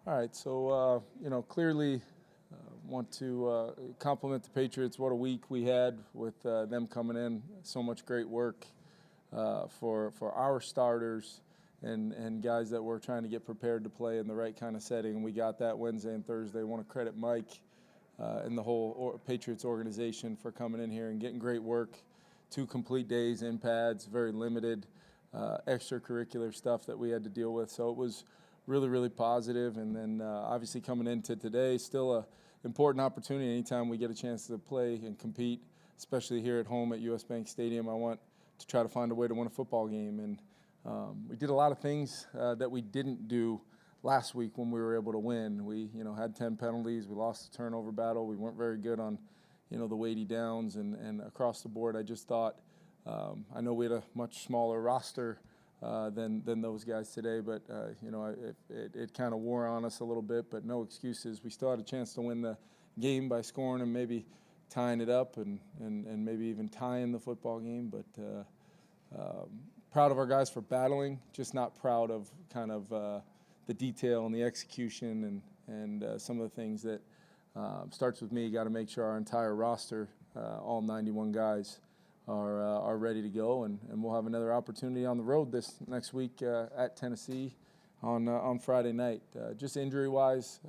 All right, so clearly want to compliment the Patriots. What a week we had with them coming in. So much great work for our starters and guys that were trying to get prepared to play in the right kind of setting. And we got that Wednesday and Thursday. I want to credit Mike and the whole Patriots organization for coming in here and getting great work. 2 complete days in pads, very limited extracurricular stuff that we had to deal with. So it was really, really positive. And then obviously coming into today, still a important opportunity. Anytime we get a chance to play and compete, especially here at home at US Bank Stadium, I want to try to find a way to win a football game. And we did a lot of things that we didn't do last week when we were able to win. We, had 10 penalties. We lost the turnover battle. We weren't very good on, the weighty downs and across the board. I just thought, I know we had a much smaller roster than those guys today, but it kind of wore on us a little bit, but no excuses. We still had a chance to win the game by scoring and maybe tying it up and maybe even tying the football game, but proud of our guys for battling, just not proud of kind of the detail and the execution and some of the things that starts with me. Got to make sure our entire roster, all 91 guys, are ready to go, and we'll have another opportunity on the road this next week at Tennessee on Friday night. Just injury-wise,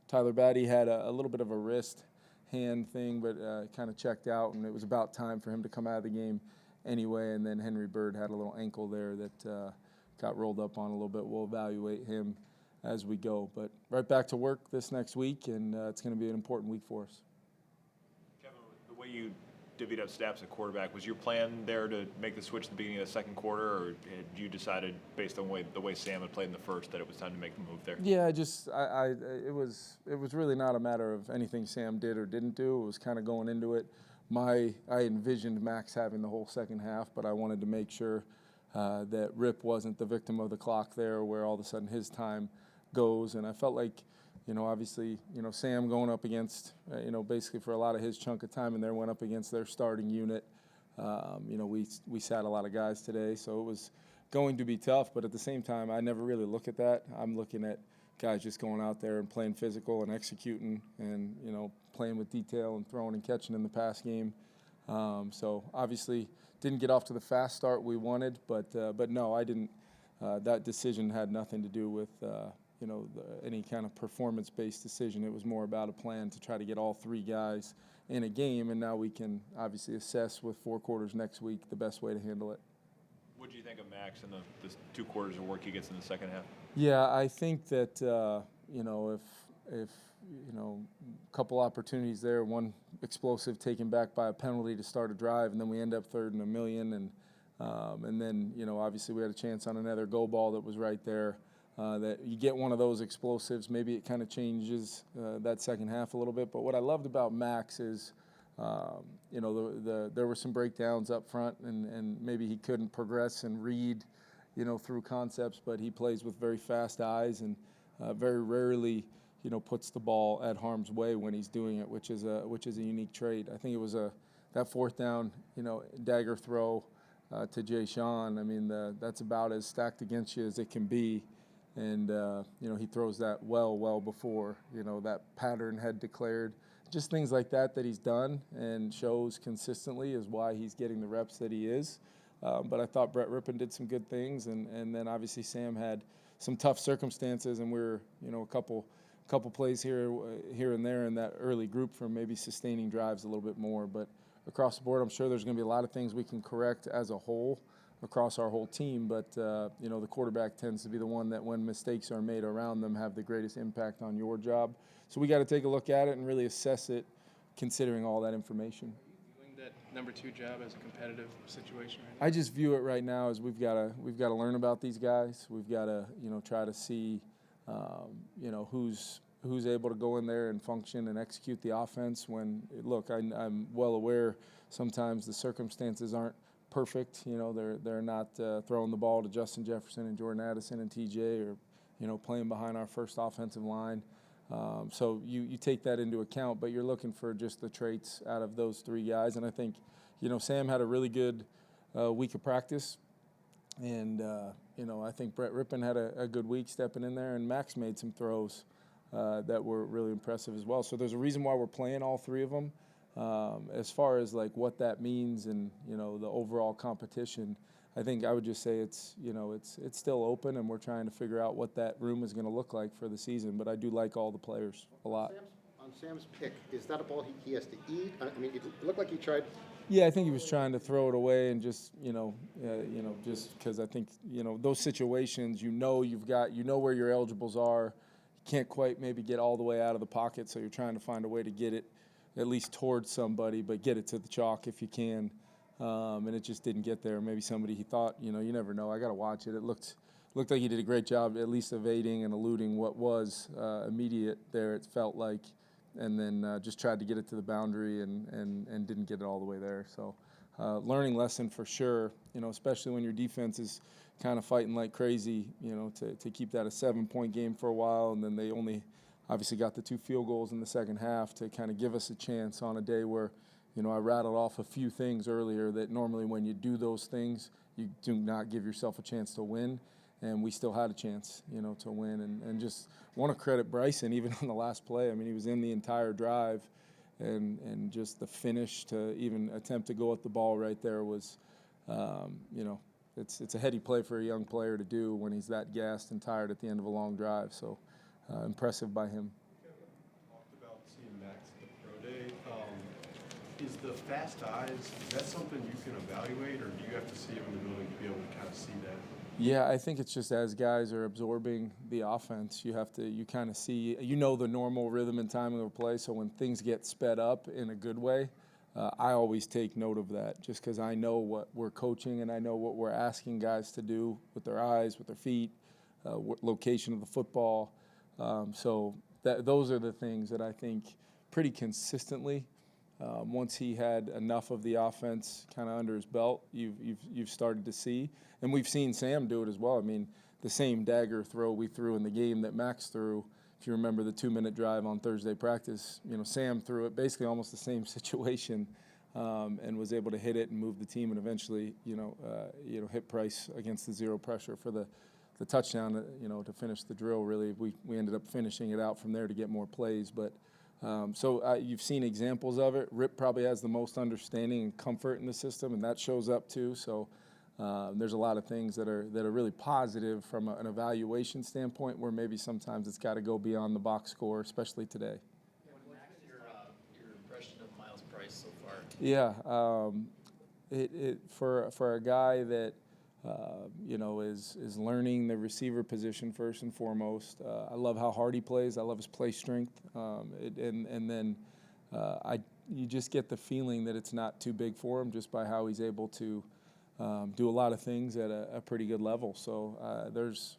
Tyler Batty had a little bit of a wrist hand thing, but kind of checked out, and it was about time for him to come out of the game anyway. And then Henry Bird had a little ankle there that got rolled up on a little bit. We'll evaluate him as we go. But right back to work this next week, and it's going to be an important week for us. Kevin, the way you divvied up snaps at quarterback, was your plan there to make the switch at the beginning of the second quarter, or had you decided based on the way Sam had played in the first that it was time to make the move there? Yeah, it was really not a matter of anything Sam did or didn't do. It was kind of going into it. I envisioned Max having the whole second half, but I wanted to make sure that Rip wasn't the victim of the clock there, where all of a sudden his time goes. And I felt like, obviously, Sam going up against, basically for a lot of his chunk of time in there, went up against their starting unit. We sat a lot of guys today, so it was going to be tough. But at the same time, I never really look at that. I'm looking at guys just going out there and playing physical and executing and, playing with detail and throwing and catching in the pass game. So obviously didn't get off to the fast start we wanted, but no, I didn't. That decision had nothing to do with any kind of performance-based decision. It was more about a plan to try to get all 3 guys in a game, and now we can obviously assess with 4 quarters next week the best way to handle it. What do you think of Max and the 2 quarters of work he gets in the second half? Yeah, I think that if a couple opportunities there, one explosive taken back by a penalty to start a drive, and then we end up 3rd and 1,000,000, and then obviously we had a chance on another go ball that was right there. That you get one of those explosives, maybe it kind of changes that second half a little bit. But what I loved about Max is, there were some breakdowns up front, and maybe he couldn't progress and read, through concepts. But he plays with very fast eyes and very rarely, puts the ball at harm's way when he's doing it, which is a unique trait. I think it was that 4th down, dagger throw to Jay Sean. I mean, that's about as stacked against you as it can be. And, he throws that well before, that pattern had declared. Just things like that he's done and shows consistently is why he's getting the reps that he is. But I thought Brett Rippon did some good things. And then obviously Sam had some tough circumstances, and we're, a couple plays here and there in that early group from maybe sustaining drives a little bit more. But across the board, I'm sure there's going to be a lot of things we can correct as a whole across our whole team, but the quarterback tends to be the one that when mistakes are made around them have the greatest impact on your job. So we got to take a look at it and really assess it considering all that information. Are you viewing that number 2 job as a competitive situation right now? I just view it right now as we've got to learn about these guys. We've got to try to see who's able to go in there and function and execute the offense. When look, I'm well aware sometimes the circumstances aren't perfect. They're not throwing the ball to Justin Jefferson and Jordan Addison and TJ, or playing behind our first offensive line. So you take that into account, but you're looking for just the traits out of those 3 guys. And I think Sam had a really good week of practice. And, I think Brett Rippon had a good week stepping in there, and Max made some throws that were really impressive as well. So there's a reason why we're playing all three of them. As far as like what that means and, the overall competition, I think I would just say it's still open, and we're trying to figure out what that room is going to look like for the season. But I do like all the players a lot. On Sam's pick, is that a ball he has to eat? I mean, it looked like he tried. Yeah, I think he was trying to throw it away and just, just because I think, those situations, where your eligibles are. You can't quite maybe get all the way out of the pocket, so you're trying to find a way to get it at least towards somebody, but get it to the chalk if you can. And it just didn't get there. Maybe somebody he thought, you never know. I got to watch it. It looked like he did a great job at least evading and eluding what was immediate there, it felt like. And then just tried to get it to the boundary and didn't get it all the way there. So learning lesson for sure, especially when your defense is kind of fighting like crazy, to keep that a 7-point game for a while. And then they only obviously got the 2 field goals in the second half to kind of give us a chance on a day where, I rattled off a few things earlier that normally when you do those things, you do not give yourself a chance to win. And we still had a chance, to win. And just want to credit Bryson, even on the last play. I mean, he was in the entire drive, and just the finish to even attempt to go at the ball right there was, it's a heady play for a young player to do when he's that gassed and tired at the end of a long drive. So impressive by him. Talked about seeing Max at the pro day. Is the fast eyes, is that something you can evaluate, or do you have to see him in the building to be able to kind of see that? Yeah, I think it's just as guys are absorbing the offense, you kind of see, the normal rhythm and timing of a play. So when things get sped up in a good way, I always take note of that just because I know what we're coaching and I know what we're asking guys to do with their eyes, with their feet, location of the football. So those are the things that I think pretty consistently. Once he had enough of the offense kind of under his belt, you've started to see. And we've seen Sam do it as well. I mean, the same dagger throw we threw in the game that Max threw, if you remember the 2-minute drive on Thursday practice, Sam threw it basically almost the same situation and was able to hit it and move the team and eventually, hit Price against the zero pressure for the touchdown, to finish the drill, really. We ended up finishing it out from there to get more plays. But so you've seen examples of it. Rip probably has the most understanding and comfort in the system, and that shows up too. So there's a lot of things that are really positive from an evaluation standpoint, where maybe sometimes it's got to go beyond the box score, especially today. Max, your impression of Miles Price so far? Yeah, for a guy that is learning the receiver position first and foremost. I love how hard he plays. I love his play strength, you just get the feeling that it's not too big for him just by how he's able to do a lot of things at a pretty good level. So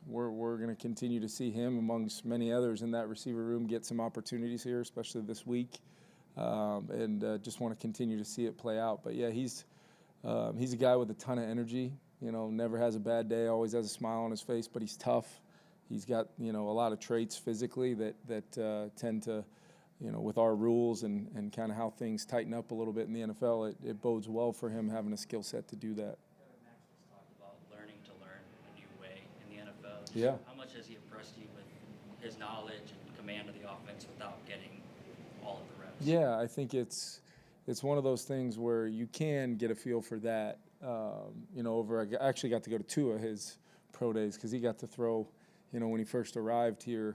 we're going to continue to see him amongst many others in that receiver room get some opportunities here, especially this week, and just want to continue to see it play out. But yeah, he's a guy with a ton of energy. Never has a bad day, always has a smile on his face, but he's tough. He's got, a lot of traits physically that tend to, with our rules and kind of how things tighten up a little bit in the NFL, it bodes well for him having a skill set to do that. Max just talked about learning to learn a new way in the NFL. Yeah. How much has he impressed you with his knowledge and command of the offense without getting all of the reps? Yeah, I think it's one of those things where you can get a feel for that. I actually got to go to 2 of his pro days because he got to throw, when he first arrived here,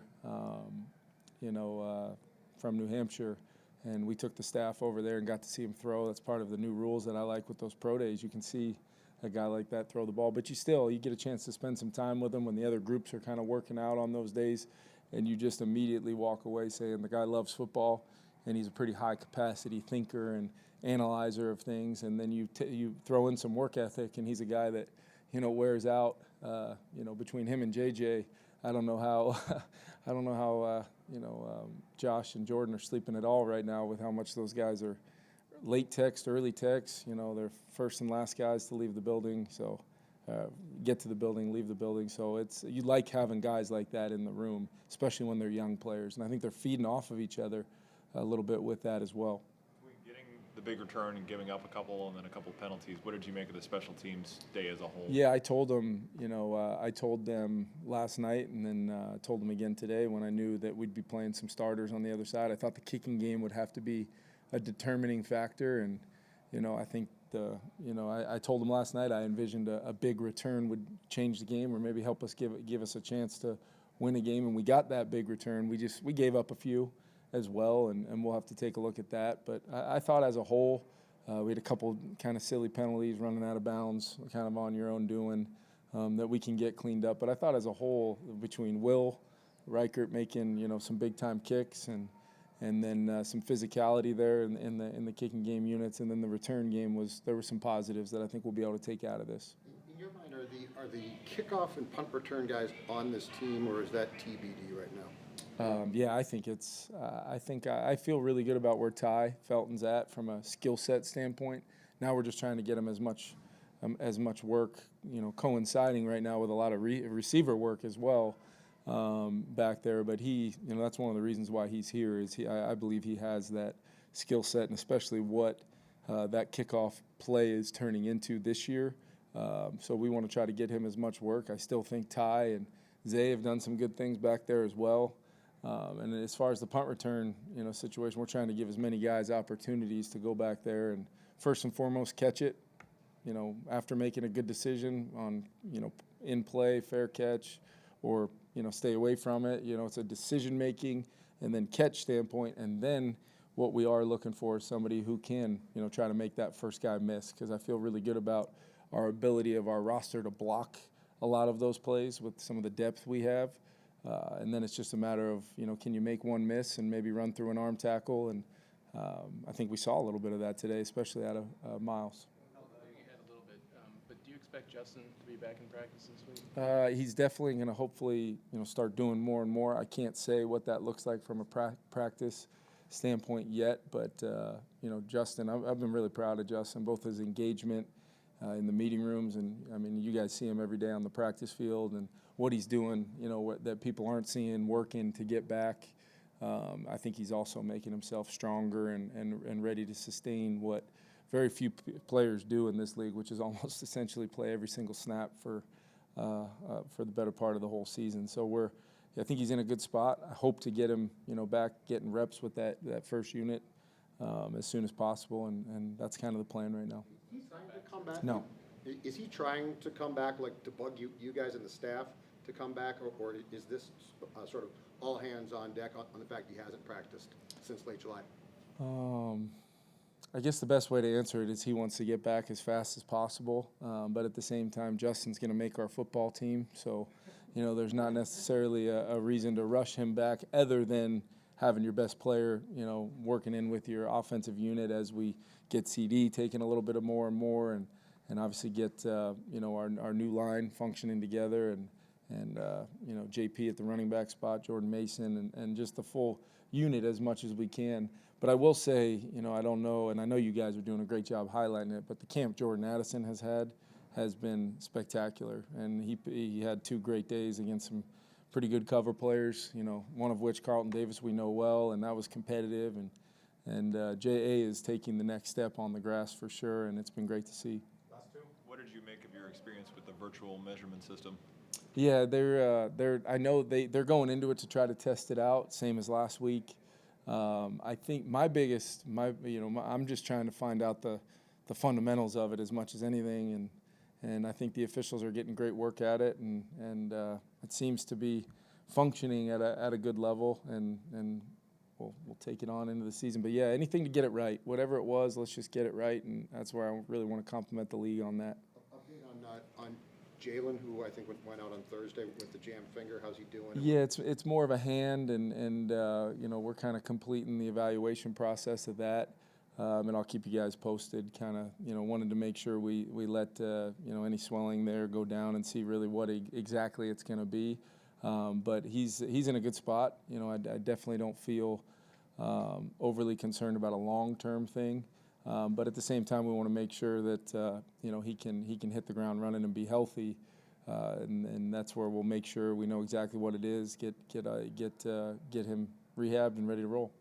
from New Hampshire, and we took the staff over there and got to see him throw. That's part of the new rules that I like with those pro days. You can see a guy like that throw the ball, but you get a chance to spend some time with him when the other groups are kind of working out on those days, and you just immediately walk away saying the guy loves football, and he's a pretty high-capacity thinker and analyzer of things, and then you throw in some work ethic, and he's a guy that, wears out, between him and JJ. I don't know how Josh and Jordan are sleeping at all right now with how much those guys are late text, early text. They're first and last guys to leave the building, so get to the building, leave the building. So you like having guys like that in the room, especially when they're young players, and I think they're feeding off of each other a little bit with that as well. Getting the big return and giving up a couple and then a couple penalties. What did you make of the special teams day as a whole? Yeah, I told them, I told them last night and then told them again today when I knew that we'd be playing some starters on the other side. I thought the kicking game would have to be a determining factor. And, I think I told them last night I envisioned a big return would change the game or maybe help us give us a chance to win a game. And we got that big return. We gave up a few as well, and we'll have to take a look at that. But I thought as a whole, we had a couple kind of silly penalties, running out of bounds, kind of on your own doing, that we can get cleaned up. But I thought as a whole, between Will, Reichert making some big time kicks, and then some physicality there in the kicking game units, and then the return game there were some positives that I think we'll be able to take out of this. In your mind, are the kickoff and punt return guys on this team, or is that TBD right now? Yeah, I think it's. I feel really good about where Ty Felton's at from a skill set standpoint. Now we're just trying to get him as much work, coinciding right now with a lot of receiver work as well back there. But that's one of the reasons why he's here. I believe he has that skill set, and especially what that kickoff play is turning into this year. So we want to try to get him as much work. I still think Ty and Zay have done some good things back there as well. And as far as the punt return, situation, we're trying to give as many guys opportunities to go back there and first and foremost catch it. After making a good decision on, in play, fair catch, or stay away from it. It's a decision making and then catch standpoint, and then what we are looking for is somebody who can, try to make that first guy miss, because I feel really good about our ability of our roster to block a lot of those plays with some of the depth we have. And then it's just a matter of, can you make one miss and maybe run through an arm tackle? And I think we saw a little bit of that today, especially out of Miles. You had a little bit, but do you expect Justin to be back in practice this week? He's definitely going to hopefully, start doing more and more. I can't say what that looks like from a practice standpoint yet, but, Justin, I've been really proud of Justin, both his engagement in the meeting rooms, and you guys see him every day on the practice field, and what he's doing, that people aren't seeing, working to get back. I think he's also making himself stronger and ready to sustain what very few players do in this league, which is almost essentially play every single snap for the better part of the whole season. So I think he's in a good spot. I hope to get him, back getting reps with that first unit as soon as possible, and that's kind of the plan right now. He's trying to come back? No. Is he trying to come back, like to bug you guys and the staff to come back, or is this sort of all hands on deck on the fact he hasn't practiced since late July? I guess the best way to answer it is he wants to get back as fast as possible, but at the same time, Justin's going to make our football team, so there's not necessarily a reason to rush him back other than having your best player, working in with your offensive unit as we get CD taking a little bit of more and more, and obviously get our new line functioning together, and JP at the running back spot, Jordan Mason, and just the full unit as much as we can. But I will say, I don't know, and I know you guys are doing a great job highlighting it, but the camp Jordan Addison has been spectacular, and he had 2 great days against some pretty good cover players, one of which Carlton Davis we know well, and that was competitive, and J.A. is taking the next step on the grass for sure, and it's been great to see. What did you make of your experience with the virtual measurement system? Yeah, I know they're going into it to try to test it out, same as last week. I think I'm just trying to find out the fundamentals of it as much as anything, and I think the officials are getting great work at it, and it seems to be functioning at a good level, and we'll take it on into the season. But yeah, anything to get it right, whatever it was, let's just get it right, and that's where I really want to compliment the league on that. Update on Jaylen, who I think went out on Thursday with the jammed finger. How's he doing? Yeah, it's more of a hand, and we're kind of completing the evaluation process of that, and I'll keep you guys posted. Kind of wanted to make sure we let any swelling there go down and see really what exactly it's going to be. But he's in a good spot. I definitely don't feel overly concerned about a long-term thing. But at the same time, we want to make sure that he can hit the ground running and be healthy, and that's where we'll make sure we know exactly what it is. Get him rehabbed and ready to roll.